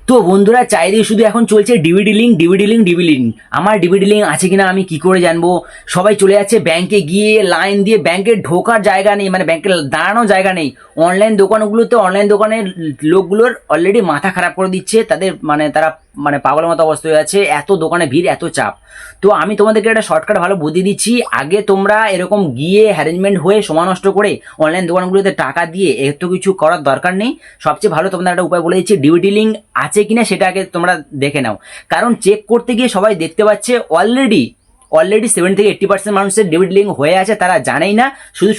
তো বন্ধুরা চারিদিকে শুধু এখন চলছে DVD link DVD link DVD link. আমার ডিভিডি লিঙ্ক আছে কিনা আমি কি করে জানবো? সবাই চলে যাচ্ছে ব্যাংকে, গিয়ে লাইন দিয়ে ব্যাংকে ঢোকার জায়গা নেই, মানে ব্যাংকে দাঁড়ানোর জায়গা নেই। অনলাইন দোকানের লোকগুলোর অলরেডি মাথা খারাপ করে দিচ্ছে, তাদের তারা পাগলের মতো অবস্থা হয়ে আছে, এত দোকানে ভিড়, এত চাপ। তো আমি তোমাদেরকে একটা শর্টকাট ভালো বুদ্ধি দিচ্ছি। আগে তোমরা এরকম গিয়ে হ্যারেঞ্জমেন্ট হয়ে সময় নষ্ট করে অনলাইন দোকানগুলোতে টাকা দিয়ে এত কিছু করার দরকার নেই। সবচেয়ে ভালো তোমাদের একটা উপায় বলে দিচ্ছি, ডিভিডি লিঙ্ক আছে কিনা সেটা আগে তোমরা দেখে নাও। কারণ চেক করতে গিয়ে সবাই দেখতে পাচ্ছে অলরেডি 70-80% মানুষের ডেবিট লিঙ্ক হয়ে আছে, তারা জানেই না,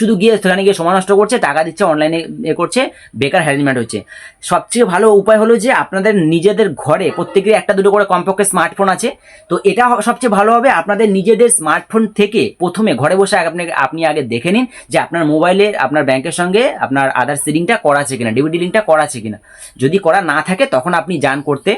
শুধু গিয়ে সেখানে গিয়ে সময় নষ্ট করছে, টাকা দিচ্ছে, অনলাইনে করছে, বেকার হ্যারেজমেন্ট হচ্ছে। সবচেয়ে ভালো উপায় হলো যে আপনাদের নিজেদের ঘরে প্রত্যেকেরই একটা দুটো করে কমপক্ষে স্মার্টফোন আছে। তো এটা সবচেয়ে ভালো হবে, আপনাদের নিজেদের স্মার্টফোন থেকে প্রথমে ঘরে বসে আপনি আগে দেখে নিন যে আপনার মোবাইলে আপনার ব্যাংকের সঙ্গে আপনার আধার সিডিংটা করা আছে কিনা, ডিবিটি লিঙ্কটা করা আছে কিনা। যদি করা না থাকে তখন আপনি যান করতে,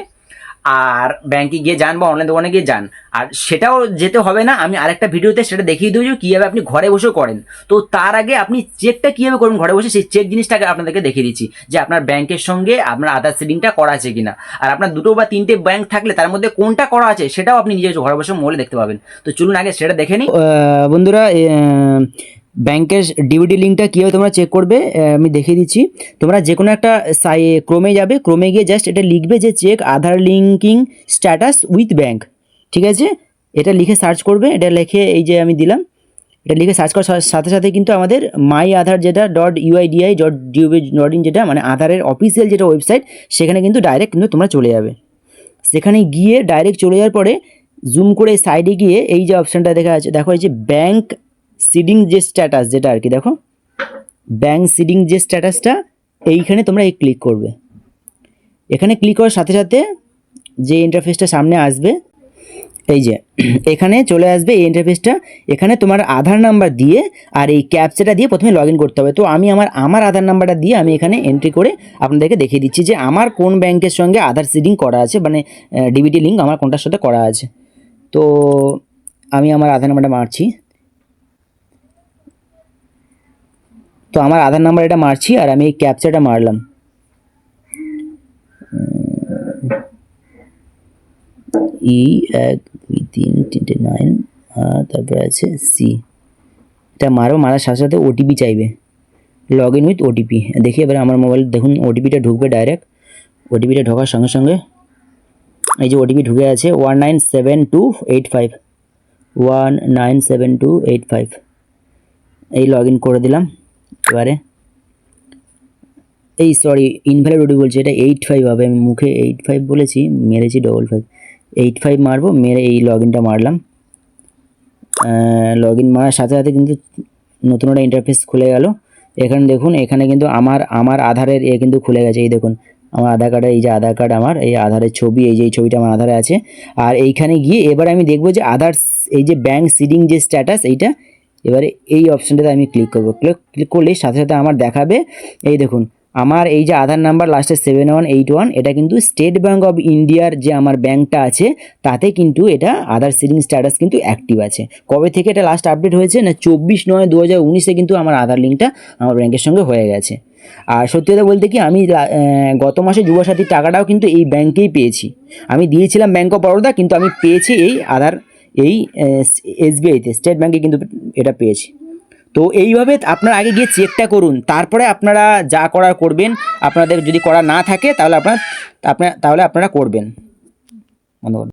আর ব্যাংকে গিয়ে যান বা অনলাইন দোকানে গিয়ে যান। আর সেটাও যেতে হবে না, আমি আরেকটা ভিডিওতে সেটা দেখিয়ে দেবো কীভাবে আপনি ঘরে বসেও করেন। তো তার আগে আপনি চেকটা কীভাবে করবেন ঘরে বসে, সেই চেক জিনিসটাকে আপনাদেরকে দেখিয়ে দিচ্ছি যে আপনার ব্যাংকের সঙ্গে আপনার আধার সিডিংটা করা আছে কিনা। আর আপনার দুটো বা তিনটে ব্যাংক থাকলে তার মধ্যে কোনটা করা আছে সেটাও আপনি নিজে ঘরে বসে মোবাইলে দেখতে পাবেন। তো চলুন আগে সেটা দেখে নিই। বন্ধুরা, ব্যাংকের ডিভিডি লিঙ্কটা কীভাবে তোমরা চেক করবে আমি দেখিয়ে দিচ্ছি। তোমরা যে কোনো একটা ক্রোমে যাবে, ক্রোমে গিয়ে জাস্ট এটা লিখবে যে check Aadhaar linking status with bank, ঠিক আছে? এটা লিখে সার্চ করবে, এটা লিখে এই যে আমি দিলাম, এটা লিখে সার্চ করার সাথে সাথে কিন্তু আমাদের মাই আধার যেটা .uidi.gov.in যেটা আধারের অফিসিয়াল যেটা ওয়েবসাইট, সেখানে কিন্তু ডাইরেক্ট কিন্তু তোমরা চলে যাবে। সেখানে গিয়ে ডাইরেক্ট চলে যাওয়ার পরে জুম করে সাইডে গিয়ে এই যে অপশানটা দেখা আছে, দেখো এই যে ব্যাংক সিডিং যে স্ট্যাটাস যেটা আর কি, দেখো ব্যাংক সিডিং যে স্ট্যাটাসটা, এইখানে তোমরা এই ক্লিক করবে। এখানে ক্লিক করার সাথে সাথে যে ইন্টারফেসটা সামনে আসবে, এই যে এখানে চলে আসবে এই ইন্টারফেসটা। এখানে তোমার আধার নাম্বার দিয়ে আর এই ক্যাপচাটা দিয়ে প্রথমে লগ ইন করতে হবে। তো আমি আমার আধার নাম্বারটা দিয়ে আমি এখানে এন্ট্রি করে আপনাদেরকে দেখিয়ে দিচ্ছি যে আমার কোন ব্যাংকের সঙ্গে আধার সিডিং করা আছে, ডিবিটি লিঙ্ক আমার কোনটার সাথে করা আছে। তো আমি আমার আধার নাম্বারটা মারছি, তো আমার আধার নাম্বার এটা মারছি আর আমি এই ক্যাপচাটা মারলাম। E12339 আর তারপরে আছে সি, এটা মারার সাথে সাথে ওটিপি চাইবে, লগ ইন উইথ ওটিপি। দেখি এবার আমার মোবাইল দেখুন ওটিপিটা ঢুকবে ডাইরেক্ট। ওটিপিটা ঢোকার সঙ্গে সঙ্গে এই যে ওটিপি ঢুকে আছে 197285, 197285, এই লগ ইন করে দিলাম। এবারে এই সরি ইনভ্যালিড ওটিপি বলছে, এটা 85 হবে, আমি মুখে 85 বলেছি, মেরেছি 55, 85 মারবো, মেরে এই লগ ইনটা মারলাম। লগ ইন মারার সাথে সাথে কিন্তু নতুন একটা ইন্টারফেস খুলে গেল। এখানে দেখুন, এখানে কিন্তু আমার আধারের কিন্তু খুলে গেছে। এই দেখুন আমার আধার কার্ডের, এই যে আধার কার্ড, আমার এই আধারের ছবি, এই যে এই ছবিটা আমার আধারে আছে। আর এইখানে গিয়ে এবার আমি দেখবো যে আধার এই যে ব্যাংক সিডিং যে স্ট্যাটাস এইটা, এবারে এই অপশানটাতে আমি ক্লিক করবো। ক্লিক করলে সাথে সাথে আমার দেখাবে, এই দেখুন আমার এই যে আধার নাম্বার লাস্টে 7181, এটা কিন্তু স্টেট ব্যাঙ্ক অফ ইন্ডিয়ার যে আমার ব্যাংকটা আছে তাতে কিন্তু এটা আধার সিডিং স্ট্যাটাস কিন্তু অ্যাক্টিভ আছে। কবে থেকে এটা লাস্ট আপডেট হয়েছে না, 24/9/2019-এ কিন্তু আমার আধার লিঙ্কটা আমার ব্যাংকের সঙ্গে হয়ে গেছে। আর সত্যি কথা বলতে কি, আমি গত মাসে যুবসাথীর টাকাটাও কিন্তু এই ব্যাংকেই পেয়েছি। আমি দিয়েছিলাম ব্যাংক অফ বরোদা, কিন্তু আমি পেয়েছি এই আধার এই SBI-তে, স্টেট ব্যাংকে কিন্তু এটা পেয়েছি। তো এইভাবে আপনারা আগে গিয়ে চেকটা করুন, তারপরে আপনারা যা করার করবেন। আপনাদের যদি করা না থাকে তাহলে আপনারা করবেন। ধন্যবাদ।